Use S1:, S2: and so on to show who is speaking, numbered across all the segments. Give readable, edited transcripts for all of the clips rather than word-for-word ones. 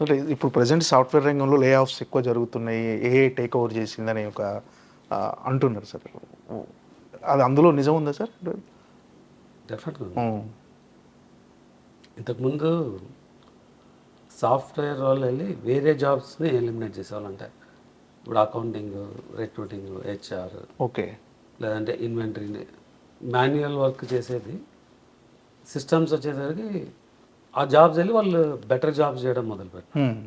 S1: అంటే ఇప్పుడు present software రంగంలో లే ఆఫ్స్ ఎక్కువ జరుగుతున్నాయి, ఏఐ టేక్ ఓవర్ చేసిందని ఒక అంటున్నారు సార్. అది అందులో నిజం ఉందా సార్?
S2: డెఫినెట్గా.
S1: హ్మ్.
S2: ఇంతకుముందు సాఫ్ట్వేర్ వాళ్ళు వెళ్ళి వేరే జాబ్స్ని ఎలిమినేట్ చేసేవాళ్ళంట. ఇప్పుడు అకౌంటింగ్, రిక్రూటింగ్, హెచ్ఆర్,
S1: ఓకే.
S2: లేదంటే ఇన్వెంటరీని మాన్యువల్ వర్క్ చేసేది సిస్టమ్స్ వచ్చేసరికి ఆ జాబ్స్ వెళ్ళి వాళ్ళు బెటర్ జాబ్స్ చేయడం మొదలుపెట్టారు.
S1: హ్మ్.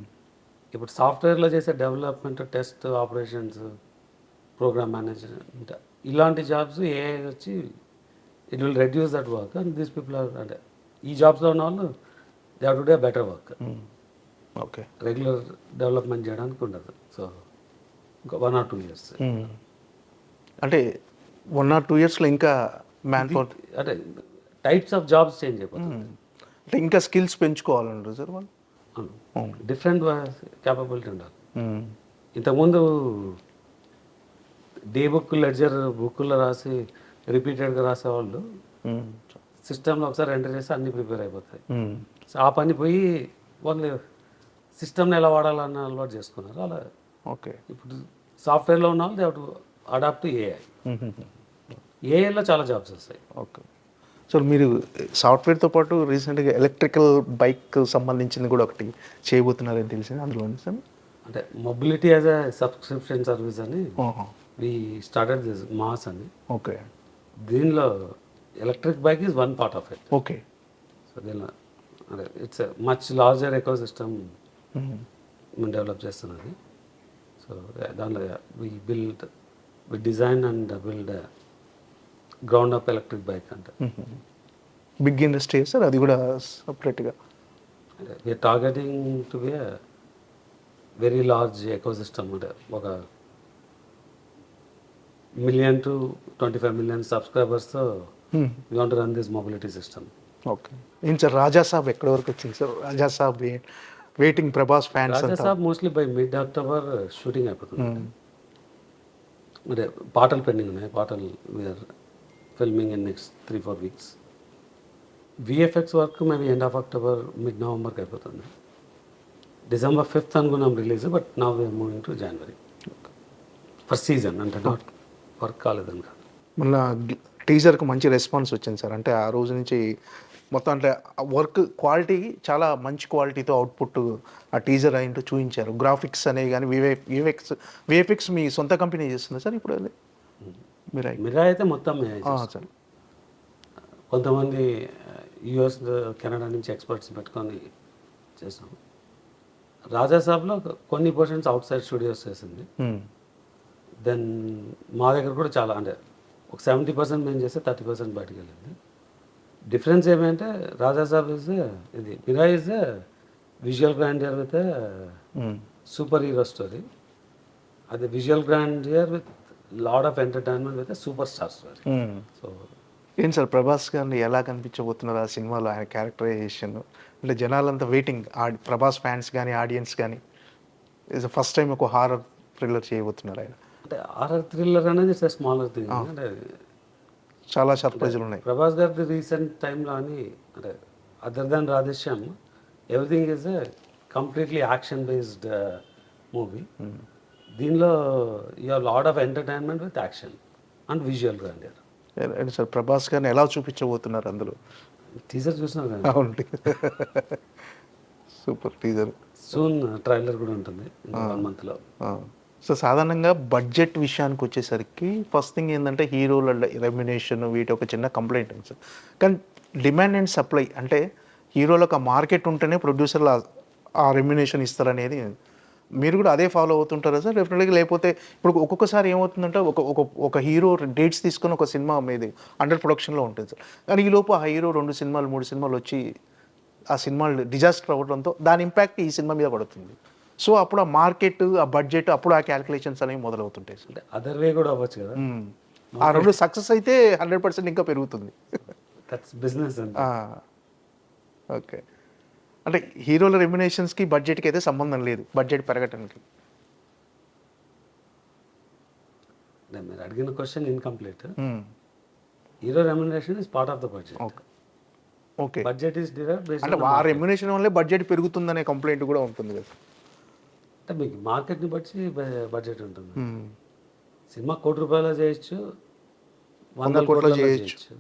S2: ఇప్పుడు సాఫ్ట్వేర్లో చేసే development, test, operations, program management ఇలాంటి జాబ్స్ ఏఐ వచ్చి it will reduce that work and these people are అంటే ఈ జాబ్స్లో ఉన్న వాళ్ళు they have today better work.
S1: Okay.
S2: Regular development చేయడానికి ఉండదు. సో ఇంకా 1 or 2 years.
S1: అంటే 1 or 2 ఇయర్స్లో ఇంకా మ్యాన్ పవర్
S2: అంటే టైప్స్ ఆఫ్ జాబ్స్ చేంజ్ అయిపోతుంది.
S1: అంటే ఇంకా స్కిల్స్ పెంచుకోవాలంటారు సార్ వాళ్ళు.
S2: డిఫరెంట్ క్యాపబిలిటీ ఉండాలి. ఇంతకుముందు డే బుక్, లెడ్జర్ బుక్లో రాసి రిపీటెడ్గా రాసేవాళ్ళు సిస్టంలో ఒకసారి ఎంటర్ చేస్తే అన్నీ ప్రిపేర్ అయిపోతాయి. సో ఆ పని పోయి వాళ్ళు సిస్టమ్ని ఎలా వాడాలన్న అలవాటు చేసుకున్నారు. అలా
S1: ఓకే.
S2: ఇప్పుడు సాఫ్ట్వేర్లో ఉన్న వాళ్ళు they have to adapt to AI. ఏఐలో చాలా జాబ్స్ వస్తాయి.
S1: ఓకే. సో మీరు సాఫ్ట్వేర్తో పాటు రీసెంట్గా ఎలక్ట్రికల్ బైక్ సంబంధించింది కూడా ఒకటి చేయబోతున్నారని తెలిసింది, అందులో సార్.
S2: అంటే mobility as a subscription service అని వి స్టార్టెడ్ దిస్ మాస్ అని.
S1: ఓకే.
S2: దీనిలో electric bike is one part of it.
S1: Okay.
S2: So దీనిలో అంటే it's much larger ecosystem మేము డెవలప్ చేస్తున్నది. సో దానిలో we design and build ground up electric bike అంటే
S1: బిగ్ ఇండస్ట్రీ సార్, అది కూడా సపరేట్గా.
S2: We're targeting to be very large ecosystem. అంటే ఒక 1 million to 25 million సబ్స్క్రైబర్స్తో we want to run this mobility system.
S1: Okay. ఏం సార్ రాజా సాబ్ ఎక్కడి వరకు వచ్చింది sir? Raja Saab waiting Prabhas fans
S2: Raja Saab mostly by mid October shooting అయిపోతుంది. అంటే పాటలు పెండింగ్ ఉన్నాయి. పాటలు we are filming in next 3-4 weeks. VFX work maybe end of October, mid నవంబర్కి అయిపోతుంది. December 5th అనుకున్నాం release, but now we are moving to January first season. అంటే not work కాలేదని కాదు.
S1: మొన్న టీజర్కి మంచి రెస్పాన్స్ వచ్చింది సార్. అంటే ఆ రోజు నుంచి మొత్తం అంటే వర్క్ క్వాలిటీ చాలా మంచి క్వాలిటీతో అవుట్పుట్ ఆ టీజర్ అయింటూ చూపించారు. గ్రాఫిక్స్ అనేవి కానీ విఎఫ్ఎక్స్ మీ సొంత కంపెనీ చేస్తుంది సార్ ఇప్పుడు? అది
S2: మిరా అయితే మొత్తం
S1: సార్.
S2: కొంతమంది యుఎస్, కెనడా నుంచి ఎక్స్పర్ట్స్ పెట్టుకొని చేసాం. రాజాసాబ్లో కొన్ని పోర్షన్స్ అవుట్ సైడ్ స్టూడియోస్ చేసింది. దెన్ మా దగ్గర కూడా చాలా అంటే ఒక 70% మేము చేస్తే 30% బయటకు వెళ్ళింది. డిఫరెన్స్ ఏమంటే రాజాసాబ్ ఇస్ ఇది, Mirai is visual grandeur with super hero story. అది visual grandeur with lot of entertainment with super star story. So
S1: ఏం సార్ ప్రభాస్ గారిని ఎలా కనిపించబోతున్నారు ఆ సినిమాలో? ఆయన క్యారెక్టరైజేషన్ అంటే జనాలంతా వెయిటింగ్, ప్రభాస్ ఫ్యాన్స్ కానీ ఆడియన్స్ కానీ. ఇస్ ఫస్ట్ టైం ఒక హారర్ థ్రిల్లర్ చేయబోతున్నారు ఆయన.
S2: అంటే హారర్ థ్రిల్లర్ అనేది ఇట్స్ స్మాలర్ థింగ్. అంటే
S1: చాలా సర్ప్రైజులు ఉన్నాయి
S2: ప్రభాస్ గారిది రీసెంట్ టైంలో అని అంటే other than Radhe Shyam everything is completely action based movie. దీనిలో you have lot of entertainment with action and visual grandeur.
S1: Sir Prabhas గారిని ఎలా చూపించబోతున్నారు అందులో?
S2: టీజర్ చూసినాం కదా.
S1: అవును, సూపర్ టీజర్.
S2: సూన్ ట్రైలర్ కూడా ఉంటుంది 1 monthలో.
S1: సో సాధారణంగా బడ్జెట్ విషయానికి వచ్చేసరికి ఫస్ట్ థింగ్ ఏంటంటే హీరోల రెమ్యునేషన్ వీటి ఒక చిన్న కంప్లైంట్ ఉంది సార్. కానీ డిమాండ్ అండ్ సప్లై అంటే హీరోలకు ఆ మార్కెట్ ఉంటేనే ప్రొడ్యూసర్లు ఆ రెమ్యునేషన్ ఇస్తారనేది మీరు కూడా అదే ఫాలో అవుతుంటారా సార్? డెఫినెట్గా. లేకపోతే ఇప్పుడు ఒక్కొక్కసారి ఏమవుతుందంటే ఒక హీరో డేట్స్ తీసుకొని ఒక సినిమా మీది అండర్ ప్రొడక్షన్లో ఉంటుంది సార్. కానీ ఈలోపు ఆ హీరో 2 సినిమాలు 3 సినిమాలు వచ్చి ఆ సినిమాలు డిజాస్టర్ అవ్వడంతో దాని ఇంపాక్ట్ ఈ సినిమా మీద పడుతుంది. సో అప్పుడు ఆ మార్కెట్, ఆ బడ్జెట్, అప్పుడు ఆ క్యాలిక్యులేషన్స్ అనేవి మొదలవుతుంటాయి సార్.
S2: అంటే అదర్ వే కూడా అవ్వచ్చు కదా.
S1: ఆ 2 సక్సెస్ అయితే 100% ఇంకా పెరుగుతుంది.
S2: దట్స్ బిజినెస్ అంటే.
S1: ఓకే. అంటే హీరోల రెమ్యునేషన్స్కి బడ్జెట్కి అయితే సంబంధం లేదు, బడ్జెట్ పెరగటానికి.
S2: మీరు అడిగిన question incomplete. Hero remuneration is part of the budget.
S1: Okay. Okay,
S2: budget is derived based
S1: అంటే ఆ రెమ్యునేషన్ వల్లే బడ్జెట్ పెరుగుతుందనే కంప్లైంట్ కూడా ఉంటుంది కదా.
S2: అంటే మీకు మార్కెట్ని బట్టి బడ్జెట్ ఉంటుంది.
S1: మ్మ్.
S2: సినిమా ₹1,00,00,000 చేయొచ్చు,
S1: 100
S2: 100
S1: కోట్ల
S2: కోట్లలో
S1: చేయొచ్చు.
S2: చేయొచ్చు.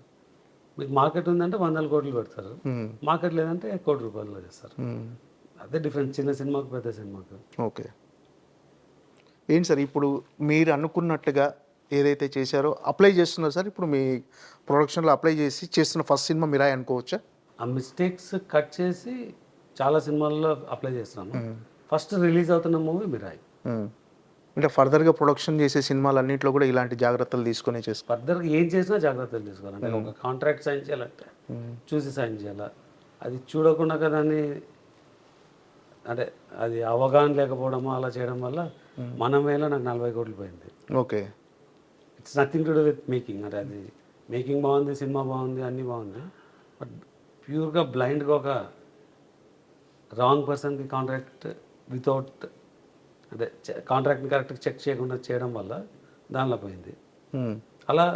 S2: మీకు మార్కెట్ ఉందంటే 100 కోట్లు పెడతారు,
S1: మ్మ్.
S2: మార్కెట్ లేదంటే ₹1,00,00,000 చేస్తారు.
S1: మ్మ్.
S2: అదే డిఫరెన్స్ చిన్న సినిమాకు పెద్ద సినిమాకు.
S1: ఓకే, ఏంటి సార్ ఇప్పుడు మీరు అనుకున్నట్టుగా ఏదైతే చేశారో అప్లై చేస్తున్నారు సార్, ఇప్పుడు మీ ప్రొడక్షన్లో అప్లై చేసి చేస్తున్న ఫస్ట్ సినిమా మీరా అనుకోవచ్చా?
S2: ఆ మిస్టేక్స్ కట్ చేసి చాలా సినిమాల్లో అప్లై చేస్తున్నాను. ఫస్ట్ రిలీజ్ అవుతున్న మూవీ మిరాయి.
S1: మ్మ్. అంటే ఫర్దర్గా ప్రొడక్షన్ చేసే సినిమాలన్నింటిలో కూడా ఇలాంటి జాగ్రత్తలు తీసుకునే చేస్తారు.
S2: ఫర్దర్గా ఏం చేసినా జాగ్రత్తలు తీసుకోవాలి. అంటే ఒక కాంట్రాక్ట్ సైన్ చేయాలంటే చూసి సైన్ చేయాలి. అది చూడకుండా కదా అని అంటే అది అవగాహన లేకపోవడము అలా చేయడం వల్ల మన వేళ నాకు 40 కోట్లు పోయింది.
S1: Okay,
S2: it's nothing to do with making. అంటే అది మేకింగ్ బాగుంది, సినిమా బాగుంది, అన్నీ బాగుంది, బట్ ప్యూర్గా బ్లైండ్గా ఒక రాంగ్ పర్సన్కి కాంట్రాక్ట్ వితౌట్ అదే కాంట్రాక్ట్ని కరెక్ట్గా చెక్ చేయకుండా చేయడం వల్ల దానిలో పోయింది.
S1: మ్మ్.
S2: అలా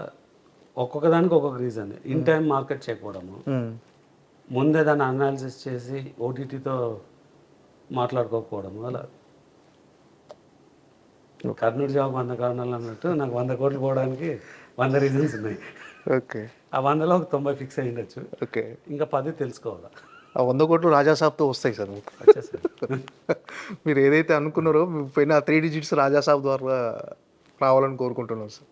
S2: ఒక్కొక్క దానికి ఒక్కొక్క రీజన్. ఇన్ టైం మార్కెట్ చేయకపోవడము,
S1: మ్మ్.
S2: ముందే దాన్ని అనాలిసిస్ చేసి ఓటీటీతో మాట్లాడుకోకపోవడము, అలా కర్నూలు జాబ్ 100 కారణాలు అన్నట్టు నాకు 100 కోట్లు పోవడానికి 100 రీజన్స్ ఉన్నాయి.
S1: ఓకే,
S2: ఆ 100లో ఒక 90 ఫిక్స్ అయి ఉండొచ్చు,
S1: ఓకే,
S2: ఇంకా 10 తెలుసుకోవాలా.
S1: ఆ 100 కోట్లు రాజాసాబ్తో వస్తాయి సార్ మీకు.
S2: వచ్చేసారు.
S1: మీరు ఏదైతే అనుకున్నారో మీ పైన 3 డిజిట్స్ రాజాసాబ్ ద్వారా రావాలని కోరుకుంటున్నాను సార్.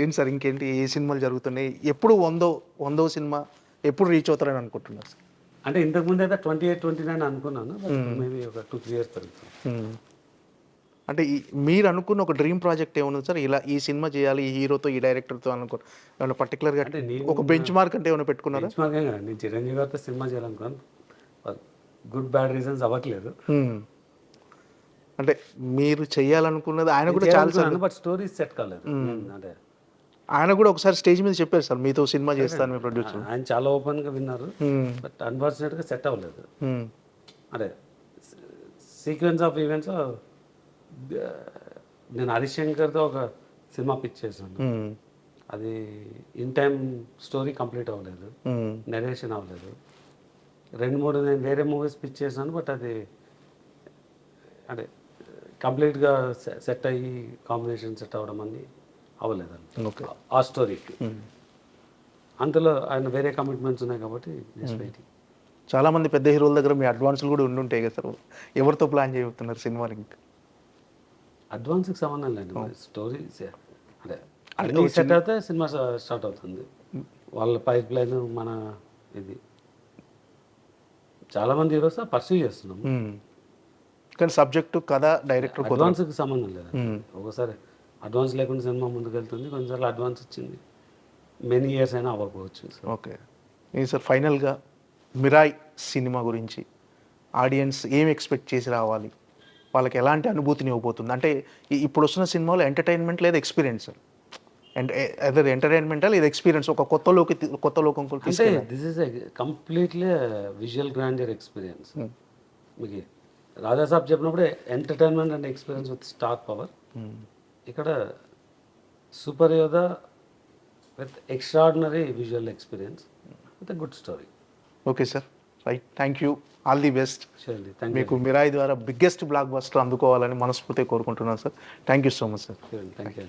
S1: ఏంటి సార్ ఇంకేంటి, ఏ సినిమాలు జరుగుతున్నాయి, ఎప్పుడు 100వ సినిమా ఎప్పుడు రీచ్ అవుతారని అనుకుంటున్నారు సార్?
S2: అంటే ఇంతకుముందు అయితే 28, 29 అనుకున్నాను, మేబీ ఒక 2-3 ఇయర్స్ పెరుగుతుంది.
S1: అంటే మీరు అనుకున్న ఒక డ్రీమ్ ప్రాజెక్ట్ ఏమన్నా సార్, ఇలా ఈ సినిమా చేయాలి ఈ హీరోతో ఈ డైరెక్టర్తో అనుకో ఏమైనా పర్టికులర్గా
S2: అంటే నేను
S1: ఒక బెంచ్ మార్క్ అంటే ఏమైనా పెట్టుకున్నారా?
S2: బెంచ్మార్కే కదా, నేను చిరంజీవి గారితో సినిమా చేయాలనుకున్నాను, గుడ్ బ్యాడ్ రీజన్స్ అవ్వట్లేదు.
S1: అంటే మీరు చేయాలనుకున్నది ఆయన కూడా చాలా
S2: బట్ స్టోరీ సెట్ కాలేదు. అంటే
S1: ఆయన కూడా ఒకసారి స్టేజ్ మీద చెప్పారు సార్ మీతో సినిమా చేస్తాను మీ ప్రొడ్యూసర్.
S2: ఆయన చాలా ఓపెన్గా విన్నారు, బట్ అన్ఫార్చునేట్గా సెట్ అవ్వలేదు. అంటే సీక్వెన్స్ ఆఫ్ ఈవెంట్స్ నేను హరిశంకర్తో ఒక సినిమా పిచ్ చేశాను, అది ఇన్ టైం స్టోరీ కంప్లీట్ అవ్వలేదు, నెరేషన్ అవ్వలేదు. 2-3 నేను వేరే మూవీస్ పిచ్ చేశాను, బట్ అది అంటే కంప్లీట్గా సెట్ అయ్యి కాంబినేషన్ సెట్ అవ్వడం అని అవ్వలేదు
S1: ఓకే,
S2: ఆ స్టోరీకి. అంతలో ఆయన వేరే కమిట్మెంట్స్ ఉన్నాయి కాబట్టి జస్ట్ వెయిటింగ్.
S1: చాలామంది పెద్ద హీరోల దగ్గర మీ అడ్వాన్సులు కూడా ఉండుంటాయి కదా సార్, ఎవరితో ప్లాన్ చేయబోతున్నారు సినిమాని? ఇంకా
S2: అడ్వాన్స్కి సంబంధం లేదు, స్టోరీ అంటే అన్ని సెట్ అయితే సినిమా స్టార్ట్ అవుతుంది. వాళ్ళ పైప్ లైన్ మన ఇది చాలామంది హీరోస్ పర్సూ చేస్తున్నాం,
S1: కానీ సబ్జెక్టు కథ డైరెక్టర్
S2: అడ్వాన్స్కి సంబంధం లేదు. ఒకసారి అడ్వాన్స్ లేకుండా సినిమా ముందుకు వెళ్తుంది, కొన్నిసార్లు అడ్వాన్స్ ఇచ్చింది మెనీ ఇయర్స్ అయినా అవ్వకపోవచ్చు.
S1: ఓకే, ఇది సార్ ఫైనల్గా మిరాయ్ సినిమా గురించి ఆడియన్స్ ఏం ఎక్స్పెక్ట్ చేసి రావాలి, వాళ్ళకి ఎలాంటి అనుభూతిని ఇవ్వబోతుంది? అంటే ఇప్పుడు వస్తున్న సినిమాలో ఎంటర్టైన్మెంట్ లేదా ఎక్స్పీరియన్స్, అదే ఎంటర్టైన్మెంటా లేదా ఎక్స్పీరియన్స్, ఒక కొత్త లోకం
S2: అంటే this is completely visual grander experience. మీకు రాజాసాబ్ చెప్పినప్పుడు entertainment and experience with star power, ఇక్కడ సూపర్ యోధా with extraordinary visual experience with good story.
S1: Okay sir, right, thank you, all the best.
S2: Surely, thank you.
S1: మీకు మిరాయి ద్వారా biggest block buster అందుకోవాలని మనస్ఫూర్తిగా కోరుకుంటున్నాను sir. Thank you so much sir.
S2: Thank you.